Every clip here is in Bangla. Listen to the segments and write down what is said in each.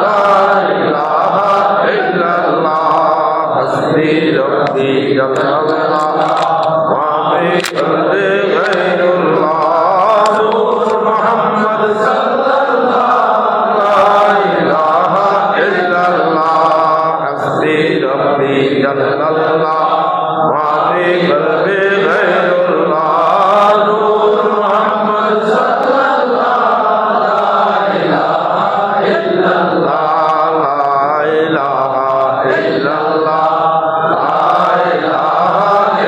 لا إله إلا الله حسبي ربي جل الله ما في قلبي غير الله نور محمد صلى الله لا إله إلا الله حسبي ربي جل الله ما في قلبي غير الله نور محمد صلى الله لا إله إلا الله لا إله إلا الله لا إله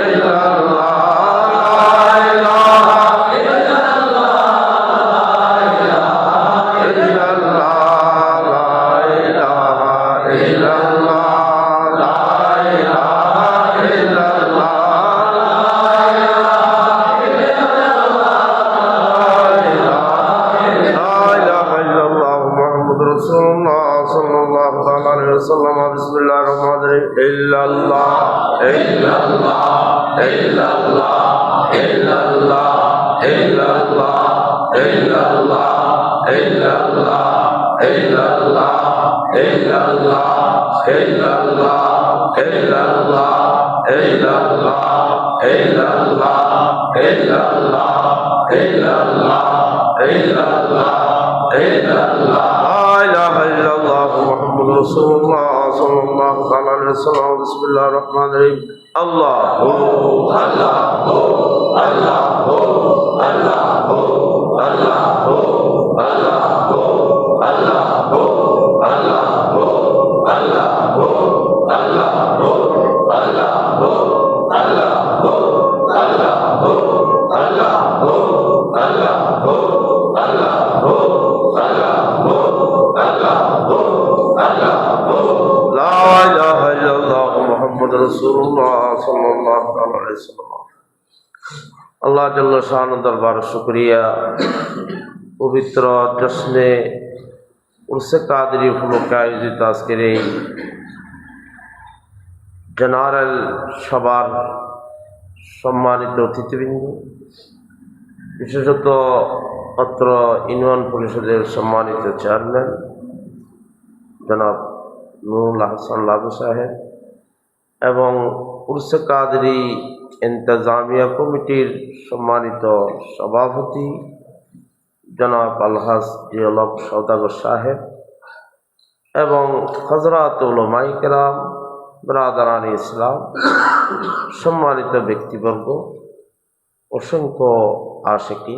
إلا الله لا إله إلا الله لا إله إلا الله لا إله إلا الله لا إله إلا الله محمد رسول الله صلى الله عليه وسلم بسم الله الرحمن الرحيم إلا الله إلا الله إلا الله إلا الله إلا الله إلا الله إلا الله إلا الله إلا الله إلا الله إلا الله إلا الله إلا الله إلا الله إلا الله إلا الله إلا الله لا إله إلا الله محمد رسول الله صلى الله عليه وسلم بسم الله الرحمن الرحيم الله الله الله الله لا إله إلا الله محمد رسول الله صلى الله عليه وسلم আল্লাহ জাল্লা শান দরবার শুকরিয়া পবিত্র জশ্নে উরসে কাদরি উপলক্ষে আয়োজিত আজকের এই জেনারেল সভার সম্মানিত অতিথিবৃন্দ, বিশেষত অত্র ইউনিয়ন পরিষদের সম্মানিত চেয়ারম্যান জনাব নুরুল হাসান লাবু সাহেব এবং উরসে কাদরি ইন্তজামিয়া কমিটির সম্মানিত সভাপতি জনাব আলহাজ জিয়লক সওদাগর সাহেব এবং হযরত উলামায়ে কেরাম, ব্রাদারানি ইসলাম, সম্মানিত ব্যক্তিবর্গ, অসংখ্য আশিকি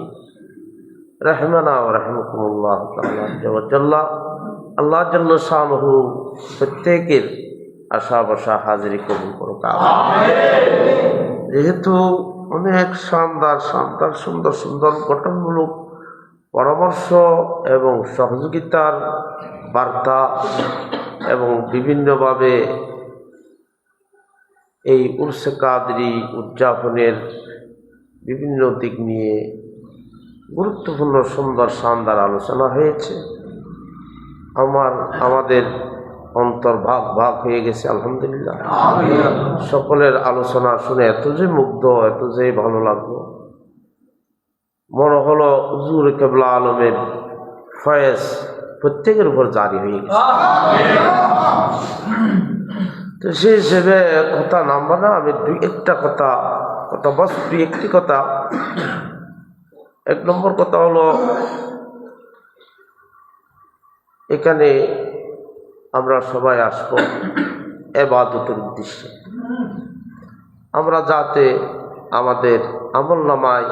রহমানা ওয়া রাহমাকুমুল্লাহ তাআলা জাল্লা আল্লাহ জাল্লা শানুহু প্রত্যেকের আশা বসা হাজিরি কবুল করুক। যেহেতু অনেক শানদার সুন্দর সুন্দর গঠনমূলক পরামর্শ এবং সহযোগিতার বার্তা এবং বিভিন্নভাবে এই উরসে কাদরি উদযাপনের বিভিন্ন দিক নিয়ে গুরুত্বপূর্ণ সুন্দর শানদার আলোচনা হয়েছে। আমাদের অন্তর ভাগ হয়ে গেছে আলহামদুলিল্লাহ। সকলের আলোচনা শুনে এত যে মুগ্ধ, এত যে ভালো লাগলো, মনে হলো হুজুর কেবলা আলমের ফয়েজ প্রত্যেকের উপর জারি হয়ে গেছে। তো সেই হিসেবে কথা নামবো না, আমি একটি কথা। এক নম্বর কথা হলো, এখানে আমরা সবাই আসবো ইবাদতের উদ্দেশ্যে। আমরা যাতে আমাদের আমলনামায়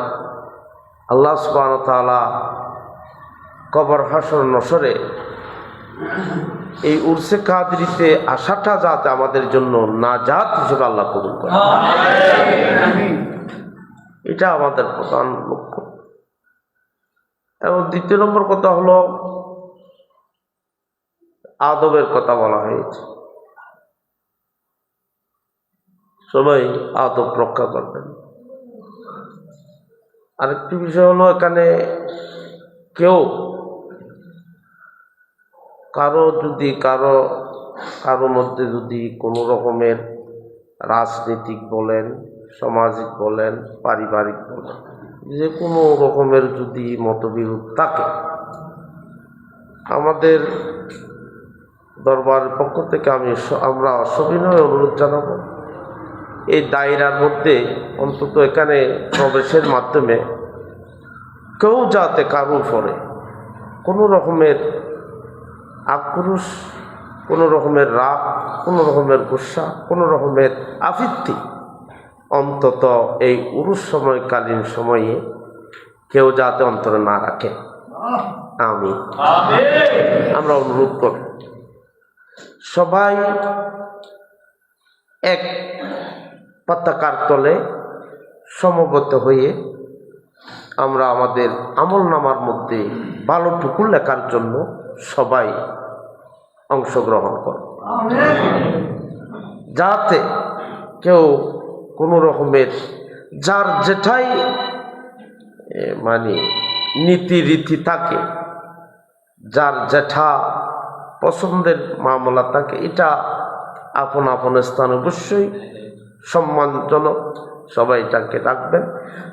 আল্লাহ সুবহানাহু ওয়া তাআলা কবর হাসর নসরে এই উরসে কাদরিতে আসাটা যাতে আমাদের জন্য নাজাত হিসেবে আল্লাহ কবুল করে, এটা আমাদের প্রধান লক্ষ্য। এবং দ্বিতীয় নম্বর কথা হলো, আদবের কথা বলা হয়েছে, সবাই আদব রক্ষা করবেন। আরেকটি বিষয় হলো, এখানে কেউ কারো মধ্যে যদি কোনো রকমের রাজনৈতিক বলেন, সামাজিক বলেন, পারিবারিক বলেন, যে কোনো রকমের যদি মতবিরোধ থাকে, আমাদের দরবারের পক্ষ থেকে আমরা সবিনয় অনুরোধ জানাবো, এই দায়রার মধ্যে অন্তত এখানে প্রবেশের মাধ্যমে কেউ যাতে কারো উপরে কোনো রকমের আক্রোশ, কোনো রকমের রাগ, কোনো রকমের গুসা, কোনো রকমের আফিত্তি অন্তত এই উরুস সময়কালীন সময়ে কেউ যাতে অন্তরে না রাখে। আমি আমরা অনুরোধ করি সবাই এক পতাকার তলে সমবেত হয়ে আমরা আমাদের আমলনামার মধ্যে ভালোটুকু লেখার জন্য সবাই অংশগ্রহণ করব, যাতে কেউ কোনো রকমের যার যেটাই মানে নীতি রীতি থাকে, যার যেটা পছন্দের মামলা থাকে, এটা আপন আপন স্থান অবশ্যই সম্মানজনক, সবাই এটাকে রাখবেন।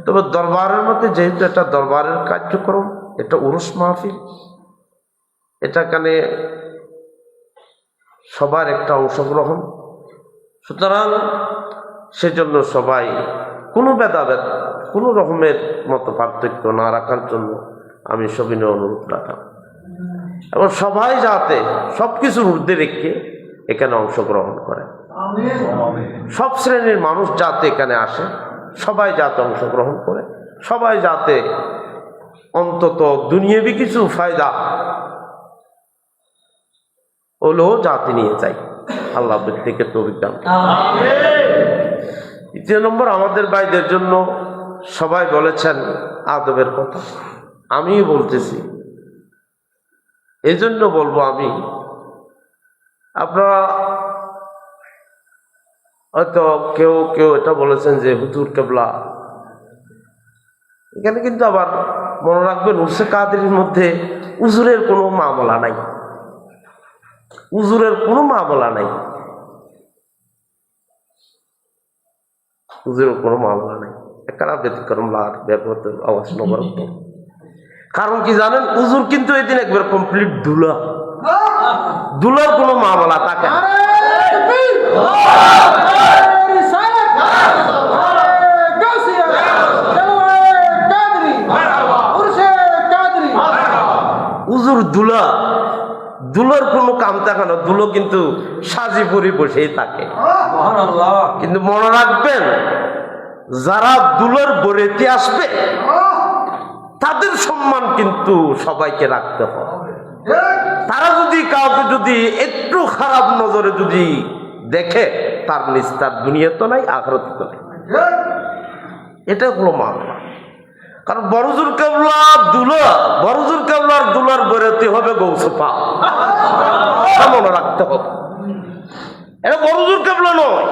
তবে দরবারের মধ্যে যেহেতু এটা দরবারের কার্যক্রম, এটা উরুস মাহফিল, এটাখানে সবার একটা অংশগ্রহণ, সুতরাং সেজন্য সবাই কোনো ভেদাভেদ, কোনো রকমের মতো পার্থক্য না রাখার জন্য আমি সবিনয় অনুরোধ রাখলাম, এবং সবাই যাতে সব কিছুর ঊর্ধ্বে রেখে এখানে অংশগ্রহণ করে। সব শ্রেণীর মানুষ যাতে এখানে আসে, সবাই যাতে অংশগ্রহণ করে, সবাই যাতে অন্তত দুনিয়াবি কিছু ফায়দা হলেও যাতে নিয়ে যায়। আল্লাহ থেকে তৌফিক দান। দ্বিতীয় নম্বর, আমাদের ভাইদের জন্য সবাই বলেছেন আদবের কথা, আমিও বলতেছি, এই জন্য বলবো আমি, আপনারা হয়তো কেউ কেউ এটা বলেছেন যে হুজুর কেবলা, এখানে কিন্তু আবার মনে রাখবেন উরসে কাদেরের মধ্যে উজুরের কোনো মামলা নাই, উজুরের কোনো মামলা নাই, উজুরের কোনো মামলা নাই, একটা ব্যতিক্রম লার ব্যাপার অবশ্য নগর। কারণ কি জানেন, উজুর কিন্তু এদিন একবার কমপ্লিট ধুলা, ধুলার কোনো মামলা থাকে না। উজুর দুলা, দুলার কোনো কাম থাকে না, দুলো কিন্তু সাজি পরি বসেই থাকে। কিন্তু মনে রাখবেন, যারা দুলার বরেতে আসবে তাদের সম্মান কিন্তু সবাইকে রাখতে হবে। তারা যদি কাউকে যদি একটু খারাপ নজরে যদি দেখে, তার নিস্তার দুনিয়া তো নাই, আখিরাতে তো নাই, এটা হলো মামলা। কারণ বড়জুর কেবলা দুলা, বড়জুর কেবলার দুলার বেরোতে হবে গৌসে পাক, মনে রাখতে হবে। এটা বড়জুর কেবলা নয়,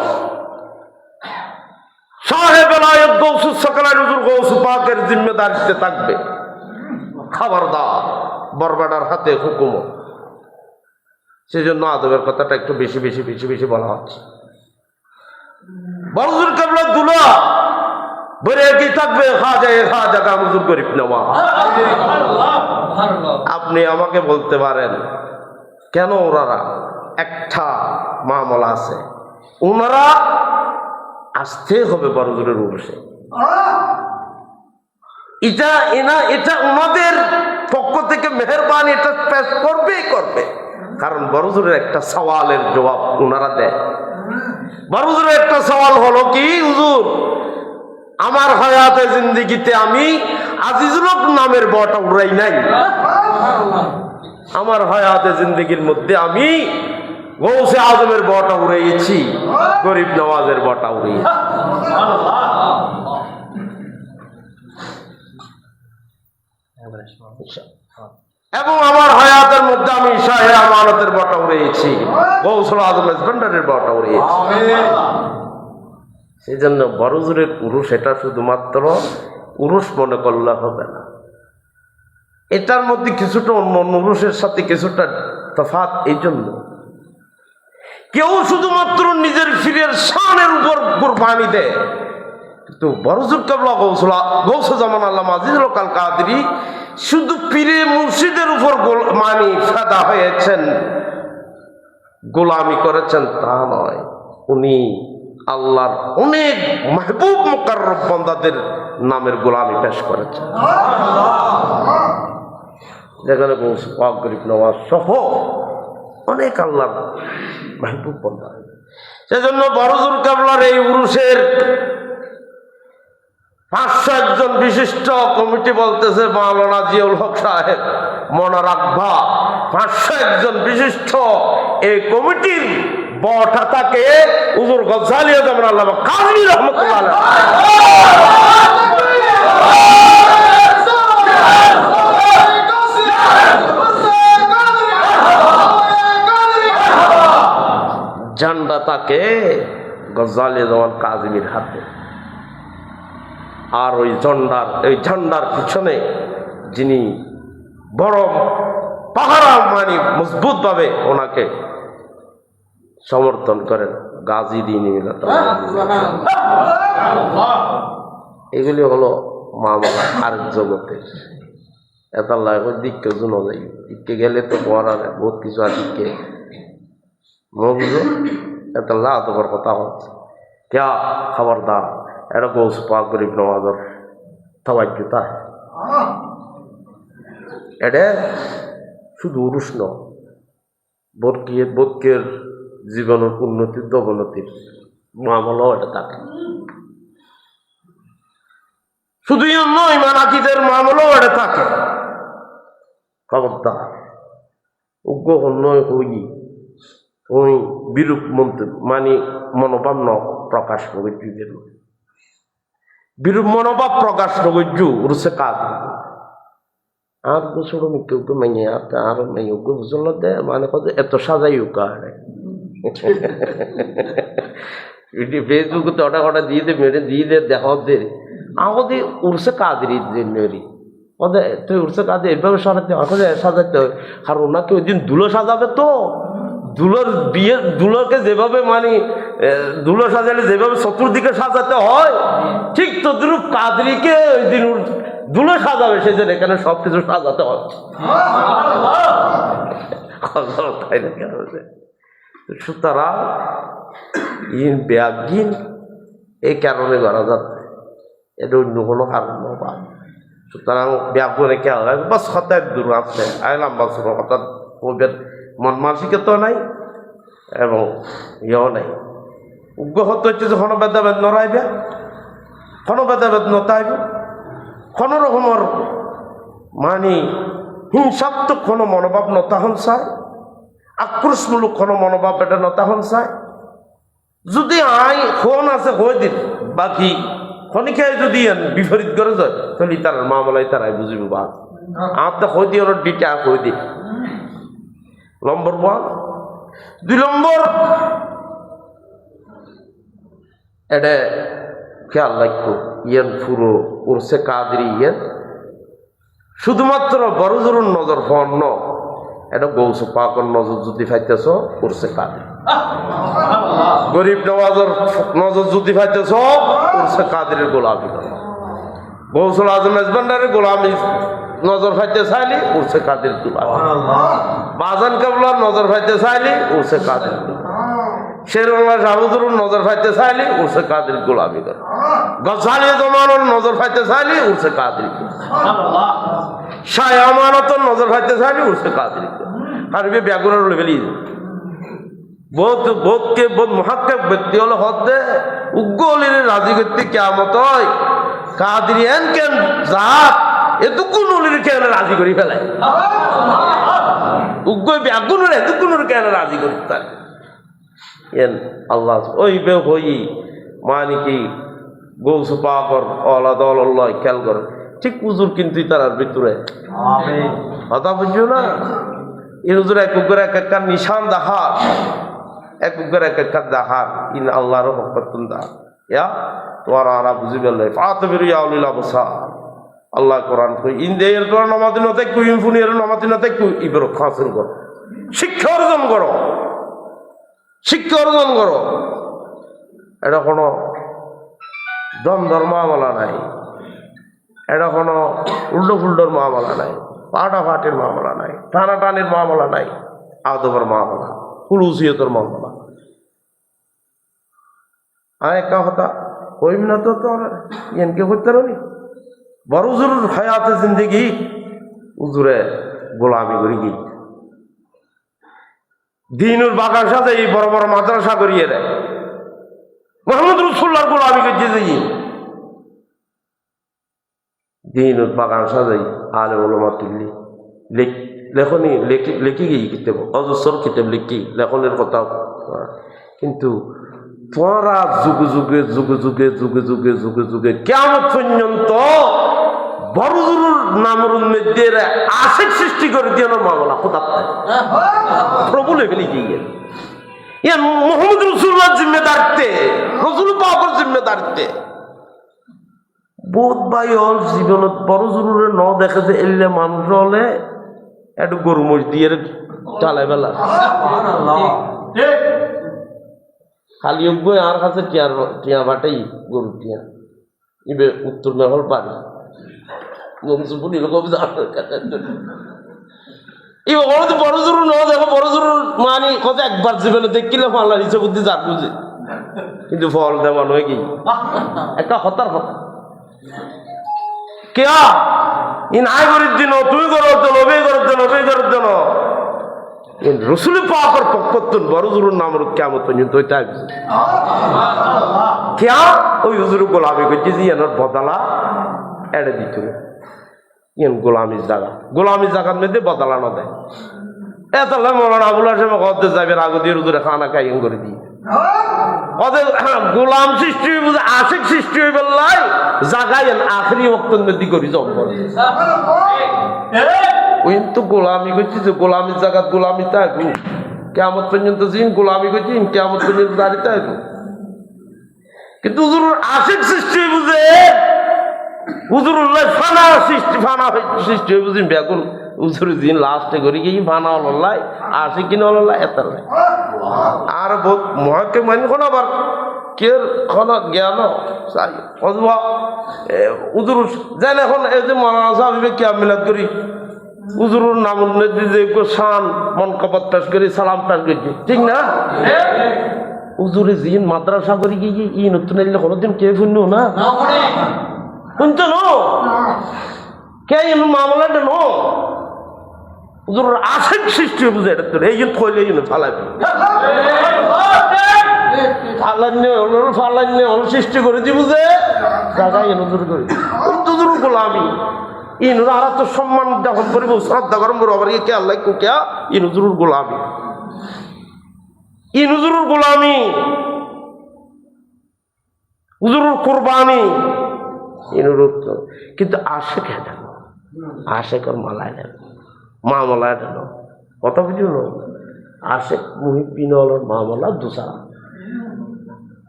সাহেব এলায়েত গৌসুস সকালের হুজুর গৌসে পাকের জিম্মেদারিতে থাকবে। খবরদার, বরবাডার হাতে হুকুমত। সেই জন্য আদবের কথাটা একটু বেশি বেশি বেশি বেশি বলা হচ্ছে। বড়জুর কেবলা দুলা বলে কি থাকবে, খাজা হুজুর গরিব নওয়াজ। আপনি আমাকে বলতে পারেন কেন ওনারা একটা মামলা আছে, ওনারা আসতে হবে বড়জুরের উরসে, এটা ওনাদের পক্ষ থেকে মেহেরবানি, এটা পেশ করবেই করবে। কারণ বড়জুরের একটা সওয়ালের জবাব ওনারা দেয়। বড়জুরের একটা সওয়াল হলো কি, হুজুর আমার হায়াতে জিন্দেগিতে আমি আজিজুল হক নামের বটা উড়াই নাই, আমার হায়াতে জিন্দেগির মধ্যে আমি গৌসে আজমের বটা উড়াইছি, গরিব নওয়াজের বটা উড়িয়েছি। এবং আমার হায়াতের মধ্যে আমি শাহে আমানতের বটা উড়িয়েছি, গৌসুল আজম ভান্ডারের বটা উড়িয়েছি। সেই জন্য বড়জুরের উরুস এটা শুধুমাত্র উরুস মনে করলে হবে না, এটার মধ্যে কিছুটা অন্য অন্য উরুসের সাথে কিছুটা তফাৎ। এই জন্য কেউ শুধুমাত্র নিজের ফিরের শানের উপর কুরবানি দেয়, কিন্তু বড়জুর কেবলা গৌসে জামান আল্লামা আজিজুল হক আল কাদেরী শুধু পীরে মুর্শিদের উপর মানি ফাদা হয়েছেন, গোলামি করেছেন তা নয়, উনি আল্লাহর অনেক মাহবুব মুকাররব বান্দাদের নামের গোলামি পেশ করেছেন, যেখানে গৌস পাক গরিব নওয়াজ সহ অনেক আল্লাহর মাহবুব বান্দা। সেজন্য বড়জোর কেবলার এই উরুসের 500 জন বিশিষ্ট কমিটি বলতেছে, মাওলানা জিয়াউল হক সাহেব মনে রাখবা 501 জন বিশিষ্ট এই কমিটির বটাটাকে হুজুর গজ্জালী আজম আল্লামা কাজী রহমাতুল্লাহ ঝান্ডা তাকে গজ্জালী আজম কাজীর হাতে, আর ওই ঝান্ডার পিছনে যিনি বড় পাহারা মানে মজবুত ভাবে ওনাকে সমর্থন করেন গাজী দিন। এগুলি হলো মামলা আরেক জগতের। এত দিককে জুনো যাই দিককে গেলে তো পড়ার বহুত কিছু আর দিককে বুঝো এত তোমার কথা হচ্ছে क्या खबरदार এটা গৌস পাক গরিব নওয়াজের তাওয়াজ্জুতা। এটা শুধু উরুস ন বর্কের জীবনের উন্নতির অবনতির মামলাও এটা থাকে, শুধু নয় মানাকিদের মামলাও এটা থাকে। খবরদার উগ্র নয় হই ওই বিরূপ মন্ত্র মানে মনোভাব প্রকাশ নগর, বিরূপ মনোভাব প্রকাশ নগর উরসে কাজ আর বছর কেউ কেউ মাইনে আর বুঝল দে মানে কত এত সাজাই ফেসবুকে তো ওটা দিয়ে দে মেরে দিয়ে দে দেখা দে আমাদের উরসে কাজরি নেরি ওদের তুই উরসে কাজে এভাবে সাজাতে হয়। আর ওনাকে ওই দিন দুলো সাজাবে তো দুলোর বিয়ে দুলোকে যেভাবে মানে দুলো সাজালে যেভাবে চতুর্দিকে সাজাতে হয় ঠিক তদ্রুপ কাদরিকে ওই দিন দুলো সাজাবে, সেই জন্য এখানে সবকিছু সাজাতে হচ্ছে। সুতরাং ব্যাগিন এই কারণে করা যাচ্ছে, এটা অন্য কোনো কারণ নয়। সুতরাং ব্যাগুনে খেয়াল রাখবে বাস হতায় দূর আছে আইলাম বাস হঠাৎ ওদের মন মানসিকতা নাই এবং ইয়েও নাই। উগ্রহত হচ্ছে যে হনবেদাবেদ নড়াইবে, হনবেদাবেদ নতাইবে, কোনো রকমের মানে হিংসাত্মক কোনো মনোভাব নতাহন চায়, আক্রোশমূলক কোনো মনোভাব এটা নতাহন চায়। যদি আই ফোন আছে হয়ে দিন বাকি খনিকায় যদি বিপরীত করে যায় তাহলে তার মামলায় তারাই বুঝিব বা আপনার হয়ে দিয়ে ওর ডিটা হয়ে দিই। নম্বর 1। 2 নম্বর এটা খেয়াল রাখবো ইয়েন পুরো উরসে কাদরি ইয়েন শুধুমাত্র বড় জরুর নজর ফোন ন এটা গৌস পাকর নজর যদি ফাইতেছ উরসে কাদরি, গরিব নওয়াজের নজর যদি ফাইতেছ উরসে কাদরির গোলামি কর, গৌসুল আজম মেজবান্ডারের গোলামি নজর ফাইতে চাইলি উরসে কাদের গোলামি, বাজান কাবলার নজর ফাইতে চাইলি উরসে কাদের, শেরুল্লাহ শাহুদুর নজর ফাইতে চাইলি উরসে কাদের গোলামি কর, গজ্জালী জমানোর নজর ফাইতে চাইলি উরসে কাদের, শাহ আমানতর নজর ফাইতে চাইলি উরসে কাদের। আর ব্যাগুনের লেভেলি বহুত বহুতকে বহুত মহাক্কেক ব্যক্তি হলো হদ্দে উগ্গলির রাজি করতে কেমত হয় কাদরিয়ান কেন জাত এতক্ষণ উলির কেন রাজি করি ফেলায় উগ্র ব্যাগুনের এতক্ষণ কেন রাজি করতে আল্লাহ ওই বে হই মানে কি গৌস পাকর আলাদ আল্লাহ খেয়াল করে ঠিক উজুর কিন্তু তার ভিতরে কথা বুঝছো না এই হুজুর এক করে এক একটা নিশান দেখা এক করে এক একটা দেখার ইন আল্লাহর হকতুন দা ইয়া তোমার আরা বুঝি বললে ফাতবিরু ইয়া উলিল আবসার আল্লাহ কোরআন কই ইন দেয়ের কোরআন নামাদিনতে কই ইনফুনির নামাদিনতে কই ইবর খাসন করো শিক্ষা অর্জন করো শিক্ষা অর্জন করো এটা কোনো দ্বন্দ্বর মামলা নাই এটা কোনো উল্টো ফুল্টোর মামলা নাই পাটাফাটির মামলা নাই টানাটানির মামলা নাই আদবের মামলা হুলুসিয়তের মামলা আর একটা কথা কইম না তো তোর এনকে করতে পারি বড় হুজুর হায়াতে জিন্দগি হুজুরে গোলামি করি কি দিনুর বাগান সাথে এই বড় বড় মাদ্রাসা করিয়ে দেয় মোহাম্মদ রসুল্লাহর গোলামি করছে যে দিনুর বাগান সাজাই আলে ওলামা তুললি লেখনি লেখি গিয়ে কিতাব অজস্র কিতাব লিখি লেখনের কথা কিন্তু তোরা যুগে যুগে যুগে যুগে যুগে যুগে যুগে যুগে কেমন পর্যন্ত বড় জরুর নামের মধ্যে আশেক সৃষ্টি করে দিয়ে মামলা কোথাও প্রভু লেভেলে গিয়ে মোহাম্মদ রসুল্লাহ জিম্মেদারিতে রসুল পাকের জিম্মেদারিতে বোধ ভাই ওর জীবনত বড় জরুরে ন দেখে যে এলে মানুষ হলে একটু গরু মজ দিয়ে চালাই বেলা খালি বই আর কাছে টিয়া বাটাই গরু টিয়া ইবে উত্তর মেহল পারে মমসুপুরি লোক বড় জরুর ন দেখো বড় জরুর মানে কত একবার জীবনে দেখিলে মাল্লা হিসেবে বুদ্ধি যার বুঝে কিন্তু ফল দেওয়া নয় কি একটা হতার কথা কেয়া ইন আয় করির দিন তুই করার জন্য অবে করার জন্য অবে করার জন্য রসুল পাকের পক্ষতুন বড় হুজুরের নাম কিয়ামত পর্যন্ত ওইটা কেয়া ওই হুজুর গোলামি করছে যে এনার বদলা এড়ে দিত ইন গোলামির জায়গার মধ্যে বদলা না দেয় এতলে মৌলানা আবুল হাশেম কত যাবে আগে দিয়ে হুজুরে খানা খাইন করে দিয়ে গোলাম সৃষ্টি বুঝে আশেক সৃষ্টি হয়ে বেলায় জাগাই আখরি বক্তব্য মধ্যে করি জম্বল ওই তো গোলামি করছি যে গোলামির জায়গাত গোলামি থাকবো কেমন পর্যন্ত জিন গোলামি করছি কেমন পর্যন্ত দাঁড়িয়ে থাকবো কিন্তু হুজুর আশেক সৃষ্টি বুঝে হুজুরুল্লাহ ফানা সৃষ্টি হয়ে বুঝি বেগুন হুজুর দিন লাস্টে করি গিয়ে ফানা হল্লাই আসে কিনা হল্লাই এত আর বহুত মহাকে মানে কোন আবার কের কোন জ্ঞান চাই অথবা হুজুর যেন এখন এই যে মৌলানা সাহেব কে মিলাদ করি হুজুরের নাম যে শান মন কপাত পেশ করি সালাম পেশ করছি ঠিক না হুজুরে জিন মাদ্রাসা করি গিয়ে ই নতুন এলে কোনোদিন কে শুনলো না শুনছো নো কে মামলাটা নো হুজুরের আশেক সৃষ্টি বুঝে এটা তোর এই জন্য কইলে এই জন্য ফালান্য সৃষ্টি করেছি বুঝে জায়গায় হুজুর করে হুজুর গোলামি ইনুর আর তো সম্মান যখন করিব শ্রদ্ধা করম আবার কে আল্লাহ কুকিয়া ইনুজুরুর গোলামি ইনুজুরুর গোলামি হুজুরুর কুরবানি ইনুর কিন্তু আশেক দেন আশেকর মালায় দেন মামলায় দেন কত কিছু নো আশেক মুহিবিন মামলা দুসারা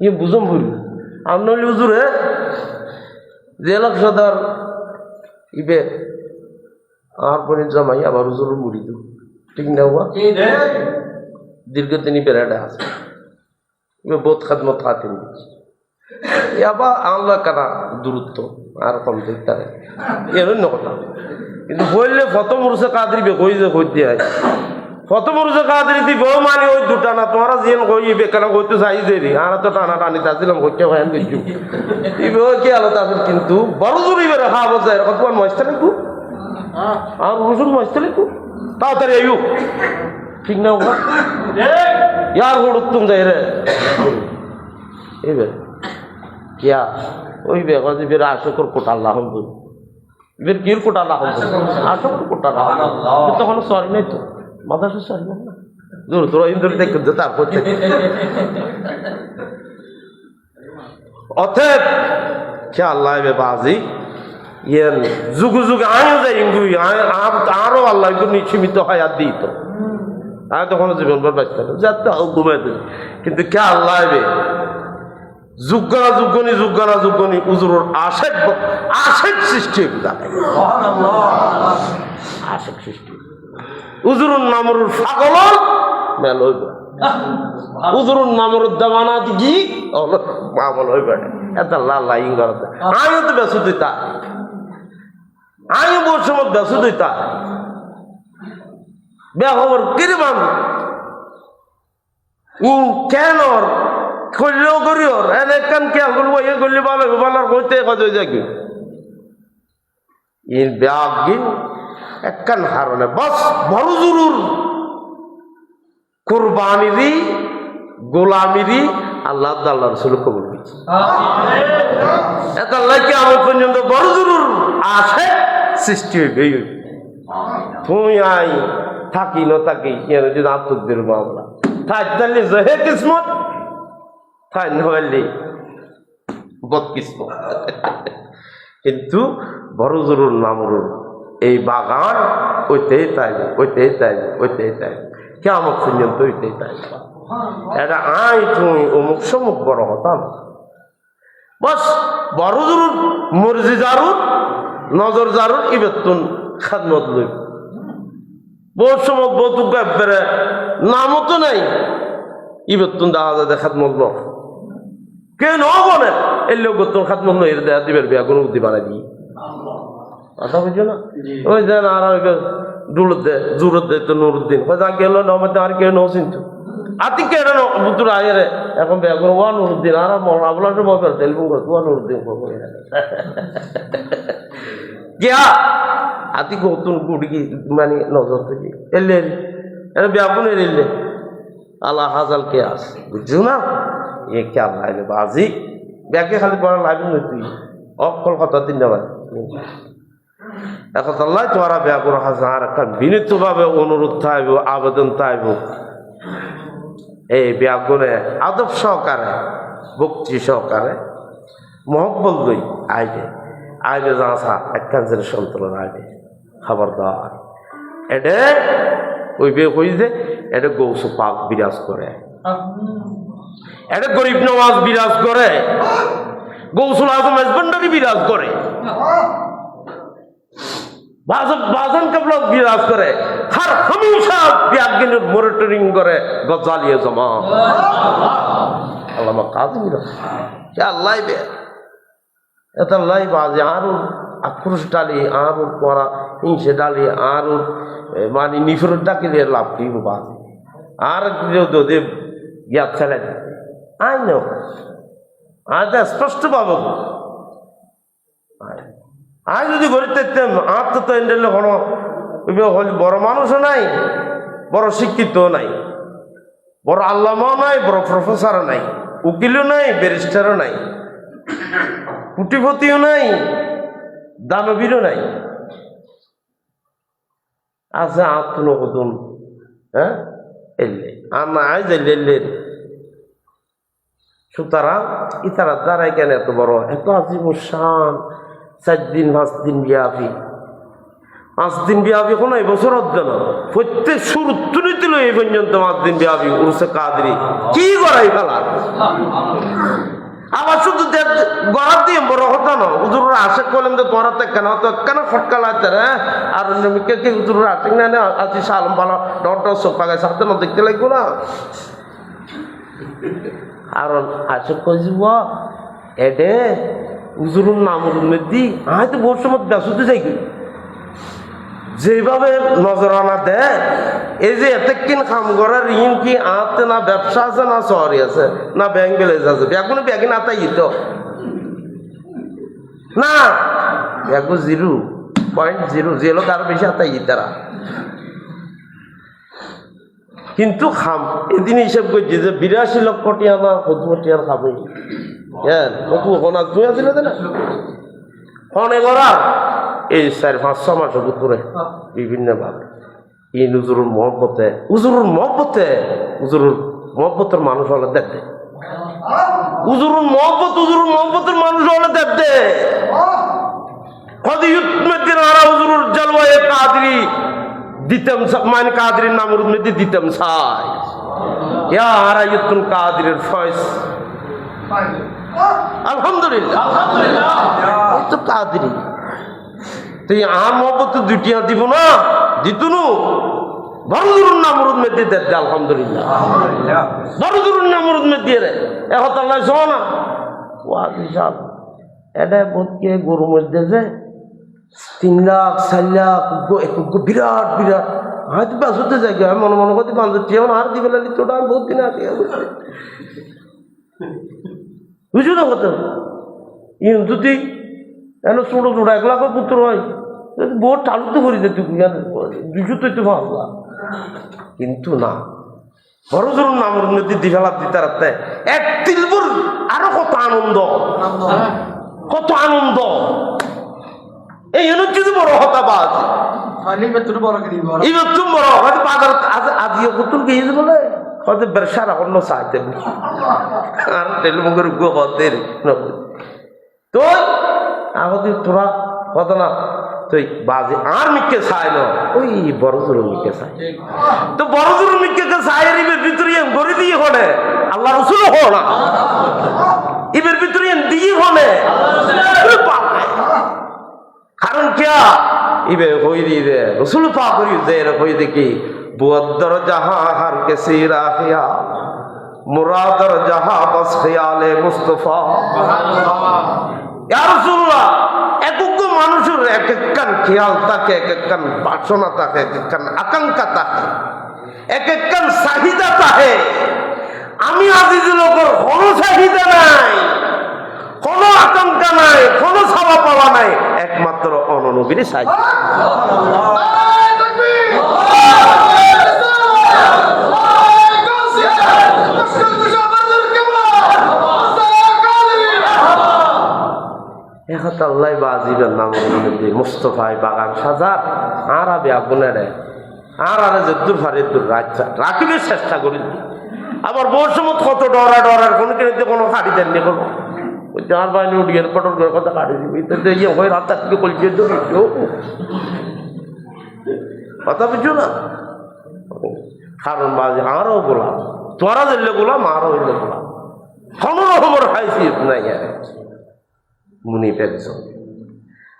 ইয়ে বুঝম ভুল আমনলি হুজুরে জেলক সদর ইবে আর পরে জমাই আবার হুজুর মুড়ি দু ঠিক না হুয়া দীর্ঘদিনই বেড়াটা আছে ইবে বহুত খাদমত খাতিম দিচ্ছি আবার আল্লাহ কারা দূরত্ব আর কম দেখতে এর অন্য কথা কিন্তু বললে প্রথম রুসে কাদরি বে কই যে কই দিয়ে প্রথম রুসে কাদরি দি বউ মানে ওই দুটা না তোমরা যেন কই বেকারা কইতে চাই দেরি আর তো টানা টানি চাচ্ছিলাম কইতে হয় আমি দেখছি ইবে কি আলাদা আছে কিন্তু বড় জরুরি বেড়ে খাওয়া যায় এরকম তোমার মস্ত লিখু আর রসুন মস্ত লিখু তাড়াতাড়ি আইও ঠিক না ওরা ইয়ার হুড় উত্তম যাই রে এবার কিয়া ওই বেগা যে বের আশকর কোটা আল্লাহ বল বের কির কোটা আল্লাহ বল আশকর কোটা আল্লাহ তখন সরি নাই তো মাদাসে সরি না দূর তোরা ইন্দুর দেখে দে তারপর অতএব কে আল্লাহ বে বাজি ইয়েন যুগ যুগ আয়ও যাই ইঙ্গুই আরো আল্লাহ সীমিত হায়াত দিত আর তখন জীবন ভর বাঁচতে যাতে ঘুমাই দিল কিন্তু কে আল্লাহ বে যুগানা যুগনি উজুরের আশেক সৃষ্টি আশেক সৃষ্টি উজুরুর নামর ছাগল মেল হইব উজুরুর নামর দেওয়ানা দিঘি মামল হইব এত লাল্লা ইঙ্গরতে আমিও তো বেসু দিতা আমি বলছিলাম বেসু দিতা বে খবর কিরে মানুষ কেন করলেও করিওর এনে কান খেয়াল করবো এ করলে ভালো ভালোর কইতে কত যাকি ইন ব্যাগিন একখান হারনে বাস বড় জরুর কুরবানিরি গোলামিরি আল্লাহ আল্লাহ রসুল কবুল করছে এত আল্লাহ কি আমার পর্যন্ত বড় জরুর আসে সৃষ্টি হইবে তুই আই থাকি ন থাকি যদি আত্মদের মামলা থাকলে জহে কিসমত থাই নহলে বদকিসমত কিন্তু বড় জরুর নামরুর এই বাগান ওইতেই তাইবে ওইতেই তাইবে ওইতেই তাইবে কে আমার পর্যন্ত ওইতেই তাইবে এটা আই তুই অমুক সমুক বড় হতাম বস বড় জরুর মর্জি জারুর নজর জারুর ইবেতুন খাদমত লইব বহুত সময় বহুত বেড়ে নামও তো নাই ইবেতুন দেখা যায় দেখাত মত কে ন বলে এই লোক তোর খাদমত নই দেয়া দিবের বিয়া কোনো বুদ্ধি বানাই দিই কথা বুঝছো না ওই যেন আর জুরত দে তো নুরুদ্দিন যা গেল নমতে আর কেউ নৌ চিন্তু আতি কে বুতুর আয়েরে এখন বিয়া করো ওয়া নুরুদ্দিন আর আপনার মোবাইল টেলিফোন করতো ওয়া নুরুদ্দিন গিয়া আতি কতুন গুড়ি মানে নজর থেকে এলে এটা ব্যাপন এলে আল্লাহ হাজাল কে আস বুঝছো না এ কে লাইলে বাজি ব্যাগে খালি পড়া লাগবে না তুই অকল কথা দিন যাবে এখন আল্লাহ তোমারা ব্যাগ করে হাজার আর একটা বিনীতভাবে অনুরোধ থাকবে আবেদন থাকবে এই ব্যাগুনে আদব সহকারে ভক্তি সহকারে মহব্বত লই আইবে আইবে জানা একখান সন্তুলন আইবে খবরদার এটা ওই বে হই যে এটা গৌসু পাক বিরাজ করে এটা গরিব নওয়াজ বিরাজ করে গৌসুল আজম হাজবেন্ডারি বিরাজ করে বাজান কাবলা বিরাজ করে হর হমেশা ব্যাগিনের মনিটরিং করে গজালিয়ে জমা আল্লামা কাজী আল্লাহ বে এটা লাই বাজে আরো আক্রোশ ডালি আরো পড়া হিংসে ডালি আরো মানে নিফরত ডাকিলে লাভ কি বাজে আর যদি জ্ঞাত ছেলে আই নো আজ স্পষ্ট পাবো আজ যদি গরিব দেখতাম আর তো এন্ডেলে কোনো বড় মানুষও নাই বড় শিক্ষিতও নাই বড় আল্লামাও নাই বড় প্রফেসরও নাই উকিলও নাই ব্যারিস্টারও নাই কুটিপতিও নাই দানবীরও নাই আছে আত্মনকদুন হ্যাঁ এলে আমরা আজ এলে সুতরাং ইতারা দ্বারাই কেন এত বড় এত আজিম শান 4 দিন 5 দিন ব্যাপী 5 দিন ব্যাপী কোনো এবছর অধ্যয়ন প্রত্যেক শুরু তুলিতে এই পর্যন্ত 5 দিন ব্যাপী উরসে কাদরি কি করাই ফেলা আবার শুধু গড়ার দিয়ে বড় হতো না হুজুর আশা করলেন যে পড়াতে কেন ফটকা লাগতে রে আর কে হুজুর আসে না আজি সালম পালা ডট সোফা সাথে না দেখতে লাগবো না কারণ আশা কইব এডে হুজুরুর নামুর মধ্যে হয়তো বহু সময় ব্যস্ত যাই যেভাবে নজরানা দেয় এই যে এতক্ষণ কাম করার ঋণ কি আতে না ব্যবসা আছে না শহরে আছে না ব্যাংক ব্যালেন্স আছে ব্যাগুনে ব্যাগে না তাই তো না ব্যাগু 0.0 জেলো তার বেশি আতাই তারা কিন্তু খাম এদিন হিসাব করছি যে 82 লক্ষ টিয়া না 70 টিয়ার খাবো হ্যাঁ তুই আসলে না অনেক করার এই 4-5 মাস করে বিভিন্ন ভাবে এই হুজুরুর মহব্বতে হুজুরুর মহব্বতের মানুষ হলে দেখতে হুজুরুর মহব্বতের মানুষ হলে দেখতে হুজুরুর জলওয়ায়ে কাদরি দিতাম মানে কাদরির নামের মধ্যে দিতাম সাই ইয়া আরাইতুন কাদরির ফয়স আলহামদুলিল্লাহ এই তো কাদরি তুই আর মহব্বত দুটিয়া দিব না দিতুনু বড়জুরুন নামরুদ মধ্যে দে আলহামদুলিল্লাহ বড়জুরুন নামরুদ মধ্যে রে এখন আল্লাহ শোনা ওয়া বিশাল এটা বোধকে গরু মধ্যে যে 3 লাখ 4 লাখ বিরাট বিরাট হয়তো বাসুতে যাই আমি মনে মনে করতে ৫০ আর দিবে না তোটা আমি বহুত দিন আগে বুঝছো না কথা যদি এন ছোট ছোট ১ লাখ পুত্র হয় বহুত টালুতে করি যে তুই দুশো তো একটু ভালো কিন্তু না বড় জোর নামের নদী দিঘালা দিতে রাখতে এক তিলবুর আরো কত আনন্দ কত আনন্দ এই যদি বড় হতা বাজ এবার তুমি বড় হয়তো বাজার আজিও কুতুল গিয়ে বলে হয়তো বেরসার অন্য চাইতে আর তেলমুখের গোদের তো আগতে তোরা কত না তুই বাজে আর মিকে চাই না ওই বড় জোর মিকে চাই তো বড় জোর মিকে চাই এর ভিতরে গড়ি দিয়ে হলে আল্লাহ রসুল হো না এবার ভিতরে দিয়ে হলে কারণ क्या इबे होई दी दे रसूल पाक करी दे होई दे की बुअद्दर जहां हर के सीरा खिया मुरादर जहां बस ख्याले मुस्तफा या রাসূলুল্লাহ একক মানুষের এক একখান খেয়াল থাকে এক একখান বাসনা থাকে এক একখান আকাঙ্ক্ষা থাকে এক একখান চাহিদা থাকে আমি আজিজুল লোকের কোনো চাহিদা নাই কোনো আকাঙ্ক্ষা নাই কোনো ছাওয়া পাওয়া নাই একমাত্র অননবীর চাহিদা আল্লাহ বাজিবের নাম মুস্তফায় বাগান সাজার আর আবে আপনারে আর আরে যদ্দুর ফারে দূর রাখিবের চেষ্টা করি আবার বহু সময় কত ডরার কোনো কিনে কোনো কাটি দেননি কোনো যার বাইরে উঠিয়ে পটল কথা কাটি দিবি তো ইয়ে হয়ে রাত থেকে বলছে কথা বুঝছো না কারণ বাজে আরও গোলাম তোরা দিলে গোলাম আরও হইলে গোলাম কোনো রকমের হাইসিয়ত নাই মুনি পেরেছ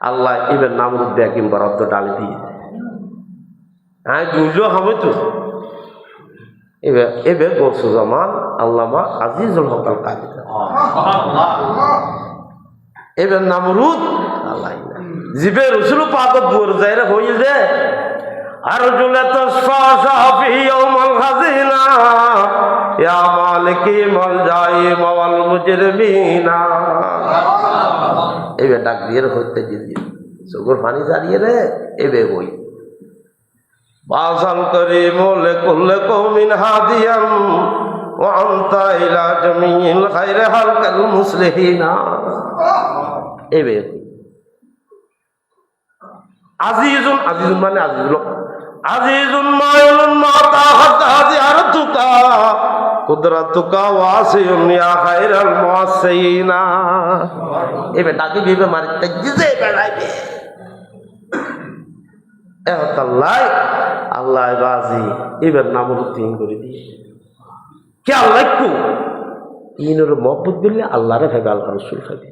আল্লাহ এবার নামরুদ দেখিম বরাদ্দ ডালি দিয়ে হ্যাঁ দুজো হবে তো এবার বলছো জামান আল্লামা আজিজুল হক আল কাদি এবার নামরুদ আল্লাহ জিবে রসুল পাকত বুর যায় রে হইল যে আর জুলে তসফা সাফি ইয়াউমাল খাজিনা ইয়া মালিকি মালজাই মাওয়াল মুজরিমিনা এবার ডাক দিয়ে হইতে দিয়ে চোখের পানি জারিয়ে রে এবে বই বাসাল করিম লিকুল্লি কওমিন হাদিয়াম ওয়া আনতা ইলা জামিল খায়রি হালকাল মুসলিহিনা এবে আজিজুন আজিজুন মানে আজিজুল আজিজুন মায়ুন মাতা হাদি আরতুকা কুদরতুকা ওয়াসিউন ইয়া খায়রাল মুআসসিনা এবে তাকে বিবে মারি তেজিজে বেড়াইবে আল্লাহ আল্লাহ বাজি এবার নামরুদ তিন করে দিয়ে কে আল্লাহ কু ইনর মহব্বত করলে আল্লাহরে ভাবে আল্লাহ রসুল ভাবে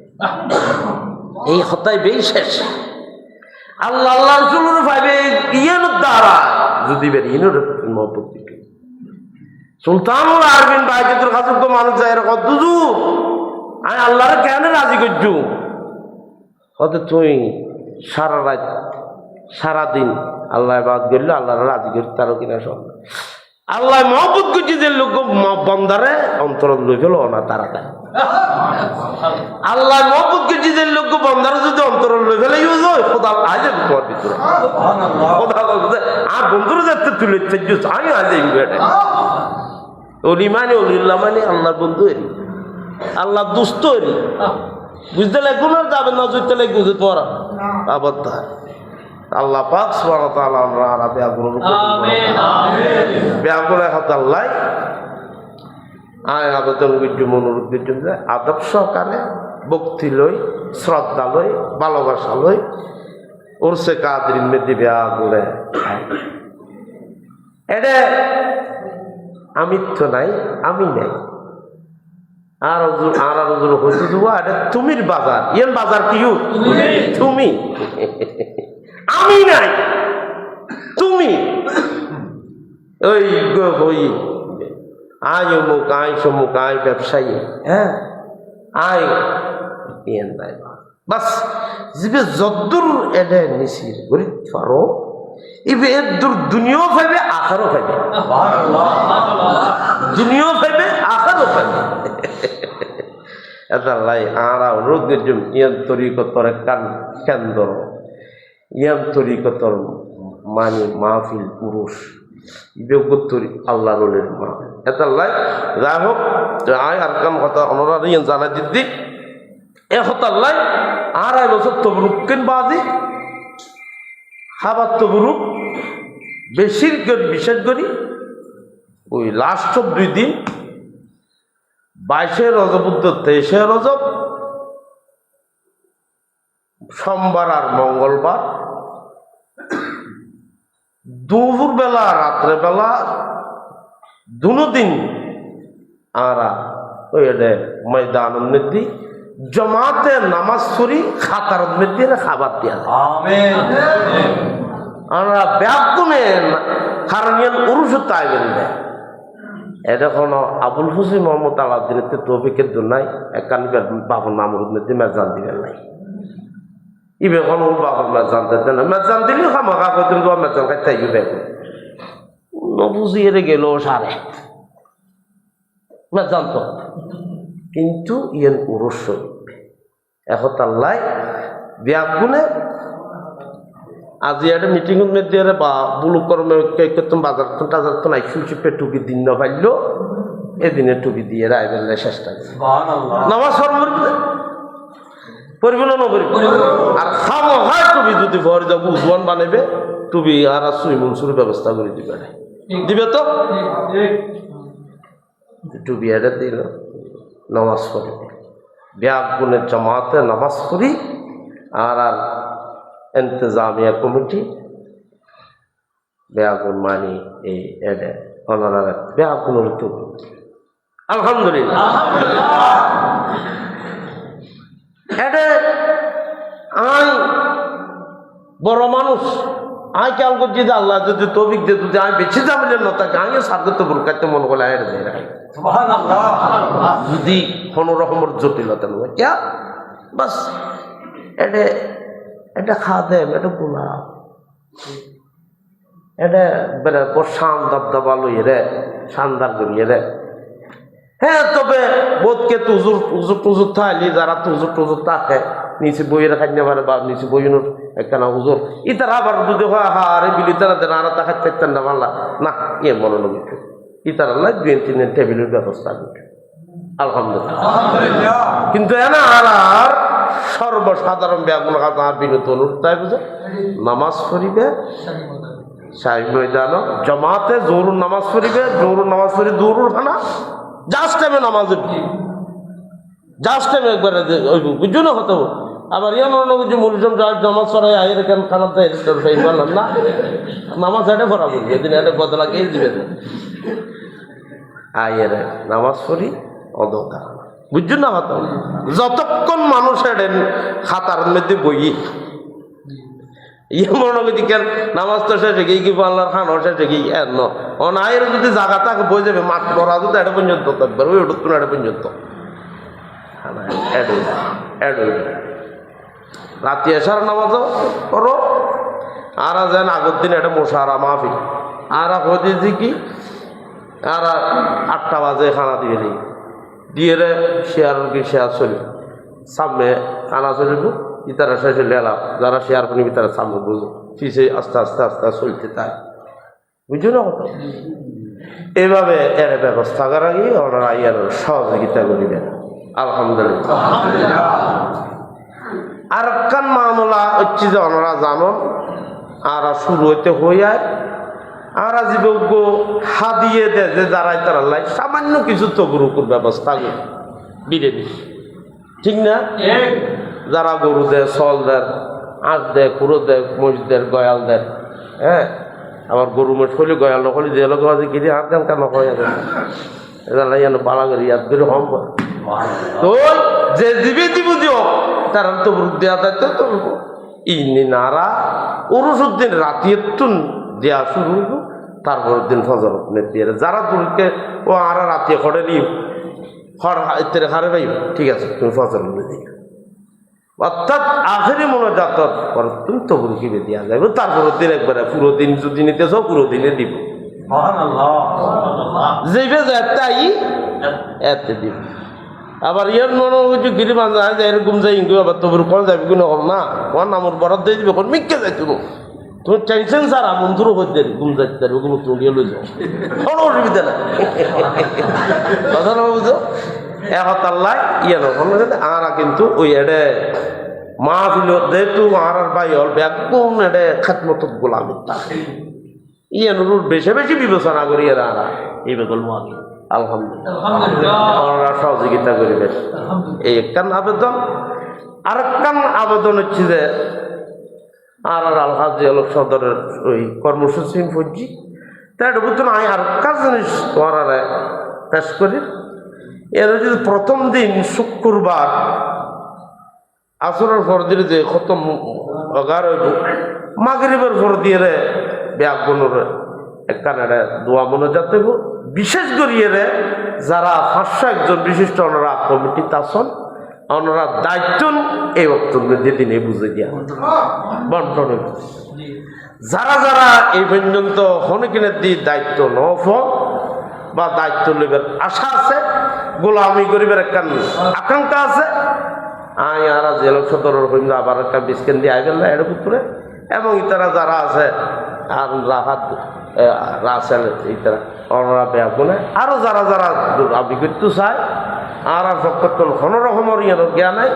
এই হতায় বেই শেষ আল্লাহ আল্লাহ রসুল ভাবে ইয়ের দ্বারা যদি বের ইনর মহব্বত দিবে সুলতানুল আরবিন বাইতুল খাজুক তো মানুষ যায় এরকম দুজু আমি আল্লাহরে কেন রাজি করছু হতে তুই সারা রাত সারাদিন আল্লাহ বাদ করলো আল্লাহ রাজি করি তারও কিনা সব আল্লাহ মহব্বত করছি যে লোক বন্দারে অন্তর লই ফেলো না তাড়াতাড়ি আল্লাহ মহব্বত করছি যে লোক বন্দারে যদি অন্তর লই ফেলে খোদা আজ তোমার ভিতরে আর বন্ধুরা যাতে তুলে আমি আজ ওলি মানে অলিল্লা মানে আল্লাহর বন্ধু এরি আল্লাহ দুস্থ এরি বুঝতে লাগবে না যাবে না বুঝতে লাগবে তোমার আবার তার আল্লাহ পাক সুবহানাহু ওয়া তাআলা আমরা আরবে আগুন আমিন আমিন বেআগুন হাত আল্লাহ আয় আবেদন বিদ্যু মনোরোধ বিদ্যু আদব সহকারে ভক্তি লই শ্রদ্ধা লই ভালোবাসা লই ওরসে কাদরিন মে দিবে আগুনে এটা আমিত্ব নাই আমি নাই আর হুজুর হইতে দেবো এটা তুমির বাজার ইয়েন বাজার কি তুমি আমি নাই তুমি ওই ওই আয় অমুক আয় সমুক আয় ব্যবসায়ী হ্যাঁ আয় ইয়েন নাই বাস জিবে যদ্দুর এডে নিছির গরিব পারো ইবে দুনিয়াও পাইবে আখারও পাইবে, দুনিয়াও পাইবে আখারও পাইবে। এটা লাই আরা রোগের জন্য ইয়ান তরিকতর কেন্দ্র, ইয়ান তরিকতর মানে মাহফিল পুরুষ ইবেগতরি আল্লাহ রোলের মা। এটা লাই যাই হোক আয় আর কাম কথা ওনারা ইয়ান জানা দিদি এ হতাল্লাই আর আই বছর তবরুক কেন বাজি খাবার তবরুক বেশির বিশেষ করি ওই লাস্ট 2 দিন 22শে রজব 23শে রজব সোমবার আর মঙ্গলবার দুপুর বেলা রাত্রে বেলা দুনো দিন আরা ওই ময়দান মধ্যে জমাতে নামাজ পড়ি খাতার মধ্যে খাবার দিয়া আমরা ব্যাগুনে হারানিয়ান উরুষ তাইবেন দেয়। এটা কোনো আবুল হুসেন মোহাম্মদ আলাউদ্দিনের তৌফিকের দুনাই একানবার বাবুর নামরুদ মধ্যে মেজান দিবেন নাই ইবে কোনো বাবুর মেজান দিতে না, মেজান দিলেও খামাখা করতেন মেজান খাইতে ইবে নবুঝিয়ে গেল সারে মেজান তো কিন্তু ইয়েন উরুষ এখন তাল্লাই ব্যাগুনে আজি একটা মিটিং মধ্যে বা বুলুক কর্মে করতাম বাজার টাজার তো নাই সুচিপে টুপি দিন না পাইল এদিনে টুপি দিয়ে রায়বেলায় চেষ্টা করি নামাজ পড়বে না নকরিব আর খামো হয় টুপি যদি ভর যাবো উজওয়ান বানাবে টুপি আর সুইমুন শুরু ব্যবস্থা করে দিবে দিবে তো টুপি এটা দিল নামাজ পড়বে ব্যাগ গুণের জমাতে নামাজ পড়ি আর আর ইন্তজামিয়া কমিটি ব্যাগুন মানি এই এডে ওনারা ব্যাগুনের তো আলহামদুলিল্লাহ এডে আই বড় মানুষ আই খেয়াল করছি যে আল্লাহ যদি তৌফিক দিয়ে যদি আমি বেঁচে যাবেন না তাকে আমি সার্গত বুরকাতে মনে করলে আয়ের দেয় যদি কোনো রকমের জটিলতা নয় ক্যা বাস এডে এটা খাদেম এটা গোলাপ এটা বেড়ে শান দাবদাবা লইয়ে রে শানদার করিয়ে রে। হ্যাঁ তবে বোধকে তুজুর তুজুর টুজুর থাকলি যারা তুজুর টুজুর থাকে নিচে বইয়ের খাইতে পারে বা নিচে বইয়ের একখানা হুজুর ইতার আবার যদি হয় হারে বিলি তারা দেন আর তাকে খাইতেন না পারলা না এ মনে লোক ইতার আল্লাহ 2-3 টেবিলের ব্যবস্থা করবে আলহামদুলিল্লাহ। কিন্তু এনা আর সর্বসাধারণ ব্যাগুন আর বিনত অনুরোধ তাই বুঝে নামাজ পড়িবে সাহেব ময়দান জমাতে জোরুর নামাজ পড়িবে জোরুর নামাজ পড়ি দৌড়ুর খানা জাস্ট টাইমে নামাজ জাস্ট টাইমে একবারে বুঝছো না হতো আবার ইয়ে মনে করছি মুলজম নামাজ পড়াই আয়ের কেন খারাপ দেয় বললাম না নামাজ এটা ভরা বলবি এদিন এটা বদলা গিয়ে দিবে আয়ের নামাজ পড়ি অদরকার বুঝছো না হতো যতক্ষণ মানুষের খাতার মধ্যে বই ইয়ে মনে করছি কেন নামাজ তো শেষে গিয়ে কি আল্লাহর খান শেষে গিয়ে ন অনায়ের যদি জায়গা থাকে বই যাবে মাঠ পড়া তো এটা পর্যন্ত থাকবে ওই ওটা এটা পর্যন্ত রাতে এসার নামাজও করো আর যেন আগের দিন এটা মশারা মাহফিল আর হয়েছে কি আর 8টা বাজে খানা দিয়ে দিই দিয়ে রে শেয়ার কি শেয়ার চলি সামনে খানা চলিব ইতারা শেষে লেলাম যারা শেয়ার করি তারা সামনে বুঝো পিছিয়ে আস্তে আস্তে আস্তে চলতে তাই বুঝছো না কত এইভাবে এর ব্যবস্থা করা গিয়ে ওনারা ইয়ার সহযোগিতা করিবেন আলহামদুলিল্লাহ। আর একখান মামলা হচ্ছে যে ওনারা জানো আর শুরু হইতে হইয়া আর জীবজ্ঞ হাদিয়ে দেয় যে যারা তারা লাই সামান্য কিছু তবরুকুর ব্যবস্থা করে বিরেনি ঠিক না যারা গরু দেয় চল দেয় আঁচ দেয় কুড়ো দেয় মহিষ দেয় গয়াল দেয় হ্যাঁ আবার গরু মোট হলে গয়াল নকলি যে লোক আছে কিনে হাত দেন কেন হয়ে যায় এরা যেন বালা করি ইয়াদ করে কম করে তো যে দিবে দিব দিও তারা তবরুক দেওয়া দায়িত্ব তো ইনি নারা উরুসুদ্দিন রাতিয়ে তুন দেওয়া শুরু হইব তারপরের দিন ফজর দিয়ে যারা দূরকে ও আর রাতিয়ে খড়ে নিও খড় হারে পাইব ঠিক আছে তুমি ফজর দিকে অর্থাৎ আখেরি মোনাজাত তুমি তো কিনে দিয়া যাবে, তারপর দিন একবারে পুরো দিন যদি নিতে চাও পুরো দিনে দিব, যেবে যাই এতে দিব। আবার ইয়ার মনে হচ্ছে গিরি বান্ধা যায় এরকম যাই ইঙ্গু আবার তোর কোন যাবি কোনো হল না, কোন আমার বরাদ দিয়ে দিবে কোন মিকে যাই তুমি, তুমি টেনশন স্যার বন্ধুরও হইতে ঘুম যাইতে পারবে, কোনো তুমি গিয়ে লই যাও, কোনো অসুবিধা নাই। কথা না বুঝো একতাল্লাই ইয়ে আরা কিন্তু ওই এডে মা ছিল যেহেতু আর ভাই হল একদম এডে খাতমত গোলামি ইয়ে নুরুর বেশি বেশি বিবেচনা করি এরা আরা এই বেগল মাগে আলহামদুলিল্লাহ সহযোগিতা করিবে। এই একখান আবেদন। আর একখান আবেদন হচ্ছে যে আর আলহাজি আলোক সদরের ওই কর্মসূচি ফুজি তাই বুঝতো আমি আর কাজ জিনিস তোমার পেশ করি। এর যদি প্রথম দিন শুক্রবার আসরের পর দিয়ে যে খতম অগার হইব মাগরিবের পর দিয়ে রে ব্যাগুনের একখানে দোয়া মনোজাত হইব। বিশেষ করিয়ে রে যারা 500 একজন বিশিষ্ট ওনারা কমিটিতে আসন ওনারা দায়িত্ব এই বক্তব্য যেদিন এই বুঝে দিয়া বন্টন হইব। যারা যারা এই পর্যন্ত হনকিনের দিয়ে দায়িত্ব নফ বা দায়িত্ব লইবার আশা আছে, গোলামি করিবার একটা আকাঙ্ক্ষা আছে, আর জেল সদরের হইম আবার একটা বিস্কেন দিয়ে আইবেন না এর উপরে। এবং ইতারা যারা আছে আর রাহাত রাসেল ইতারা অনরা বেগুনে আরো যারা যারা আমি করতে চায় আর পক্ষত্তন কোনো রকমের ইয়ার জ্ঞান নাই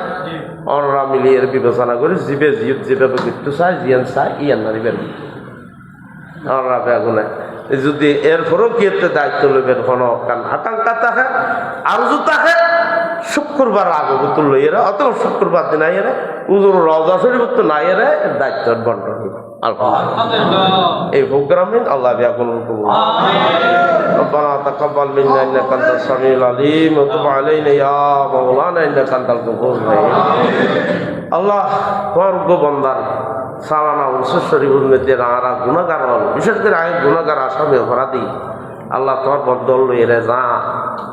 অনরা মিলিয়ে বিবেচনা করি জীবে যেভাবে করতে চায় জিয়ান চায় ইয়ান নারিবেন অনরা বেগুনে। যদি এরপরেও কি দায়িত্ব লইবেন কোনো আকাঙ্ক্ষা থাকে আর যদি থাকে শুক্রবার আগে বোতল লইয়েরা অথবা শুক্রবার দিন আইয়েরা উজুর রওজা শরীফ তো নাই এর দায়িত্ব বন্টন হইব। এই প্রোগ্রামে আল্লাহ বিয়াকুল কবুল ربنا تقبل منا انك انت السميع العليم وتب علينا يا مولانا انك انت الغفور الرحيم। আল্লাহ তোর গোবন্দার সালানা উৎসব শরীফের মধ্যে আরা গুনাহগার হল, বিশেষ করে আগে গুনাহগার আসামি অপরাধী আল্লাহ তোর বদল লইয়ে যা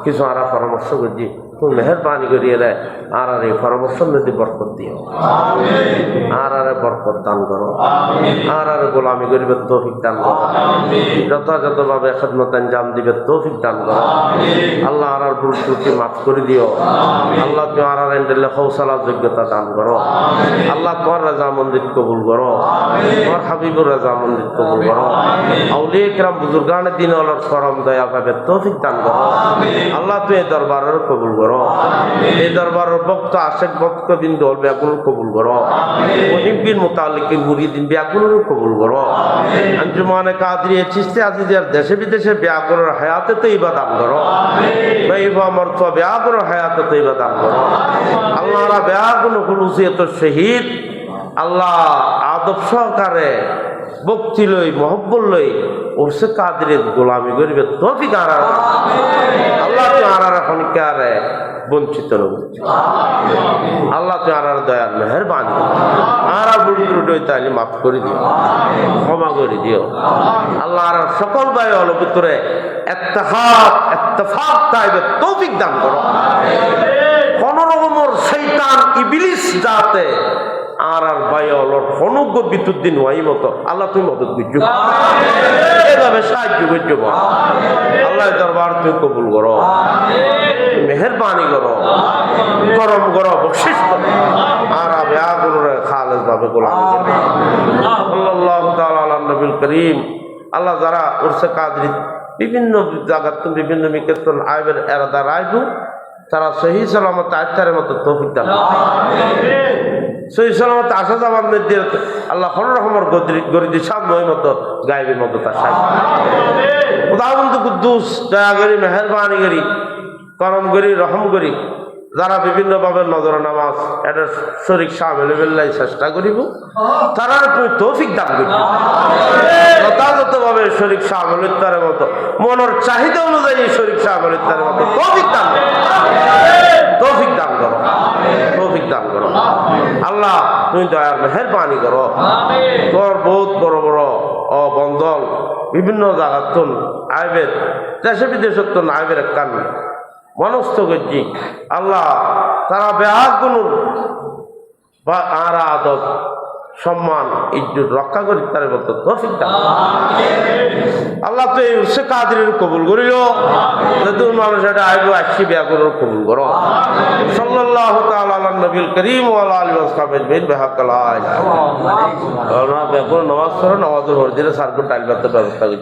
কিছু আরা পরামর্শ করছি তুমি মেহরবানি করিয়ে রে আর এই পরামর্শ যদি বরকত দিও, আর বরকত দান করো, আর গোলামি করিবে তৌফিক দান করো, যথাযথভাবে খেদমত আঞ্জাম দিবে তৌফিক দান করো। আল্লাহ আর ভুল ত্রুটি মাফ করে দিও। আল্লাহ তুমি আর এন্ডেলে হৌসলার যোগ্যতা দান করো। আল্লাহ তোমার রাজা মন্দির কবুল করো, তোমার হাবিবুর রাজা মন্দির কবুল করো। আউলিয়া কিরাম বুজুর্গানের দিন আল্লাহর করম দয়া পাবে তৌফিক দান করো। আল্লাহ তুমি এই দরবারের কবুল করো, এই দরবারের ভক্ত আশেক ভক্ত বিন্দু হল ব্যাকুল কবুল করো, মহিবিন মোতালিকিন মুরিদিন ব্যাকুলের কবুল করো। আঞ্জুমানে কাদরিয়া চিশতি আজিজের দেশে বিদেশে ব্যাকুলের হায়াতে তৈবা দান করো, নইবা মরতবা ব্যাকুলের হায়াতে তৈবা দান করো। আল্লাহরা ব্যাকুল হুলুসিয়ত শহীদ আল্লাহ আদব সহকারে ভক্তি লই মহব্বত লই ওরসে কাদের গোলামি করিবে তৌফিক আর আল্লাহ তো আর এখন কারে বঞ্চিত নবি আল্লাহ তো আর দয়ার মেহেরবানি আর ভুল ত্রুটি তাইলে মাফ করে দিও, ক্ষমা করে দিও। আল্লাহ আর সকল ভাই হল ভিতরে ইত্তেফাক তাইবে তৌফিক দান করো। কোন রকমের শয়তান ইবলিস যাতে আর ভাই অলর অনুজ্ঞ বিদ্যুৎ দিন ওয়াই মতো আল্লাহ তুমি মদত করছো, এভাবে সাহায্য করছো। আল্লাহ দরবার তুমি কবুল করো, মেহরবানি করো, করম করো, বকশিশ করো। আর খালেজ ভাবে গোলামি সাল্লাল্লাহু তাআলা আলা নবীল করিম। আল্লাহ যারা উরসে কাদরি বিভিন্ন জায়গাত বিভিন্ন মিকেতন আইবের এরাদা রাইবু তারা সহি সালামত আত্মারের মতো তৌফিক দান সহি সালামত আসা যাবার মধ্যে আল্লাহ কোন রকমের গরিদি সামনে মতো গায়েবের মতো তার সাথে খুদাবন্ধু কুদ্দুস দয়া করি মেহরবানি করি করম করি রহম করি যারা বিভিন্ন ভাবে নজর নামাজ এটা শরীক সামিল হইবার চেষ্টা করিব তারা তুমি তৌফিক দান করিব, যথাযথ ভাবে শরীক সামিল হইতার মতো মনের চাহিদা অনুযায়ী শরীক সামিল হইতার মতো তৌফিক দান করো, তৌফিক দান করো, তৌফিক দান করো। আল্লাহ তুমি দয়ার মেহেরবানি করো। তোর বহুত বড় বড় বন্দল বিভিন্ন জায়গাত আইবের দেশে বিদেশত আইবের কান মনস্থ করছি আল্লাহ তারা বেহাগুন বা আর আদব সম্মান ইজ্জত রক্ষা করি তার মতো তৌফিক দান আল্লাহ তো এই উৎসে কাদিরের কবুল করিল যদি মানুষ এটা আইব আসছি বিয়া করে কবুল করো সাল্লাল্লাহু তাআলা আলা নবিল করিম ওয়া আলা আলিহি ওয়া সাহবিহি আজমাইন বিহাক্ক লা ইলাহা ইল্লাল্লাহ। নামাজ পড়ো নামাজের হরদিনে সার্কুল টাইলবাতে ব্যবস্থা করি।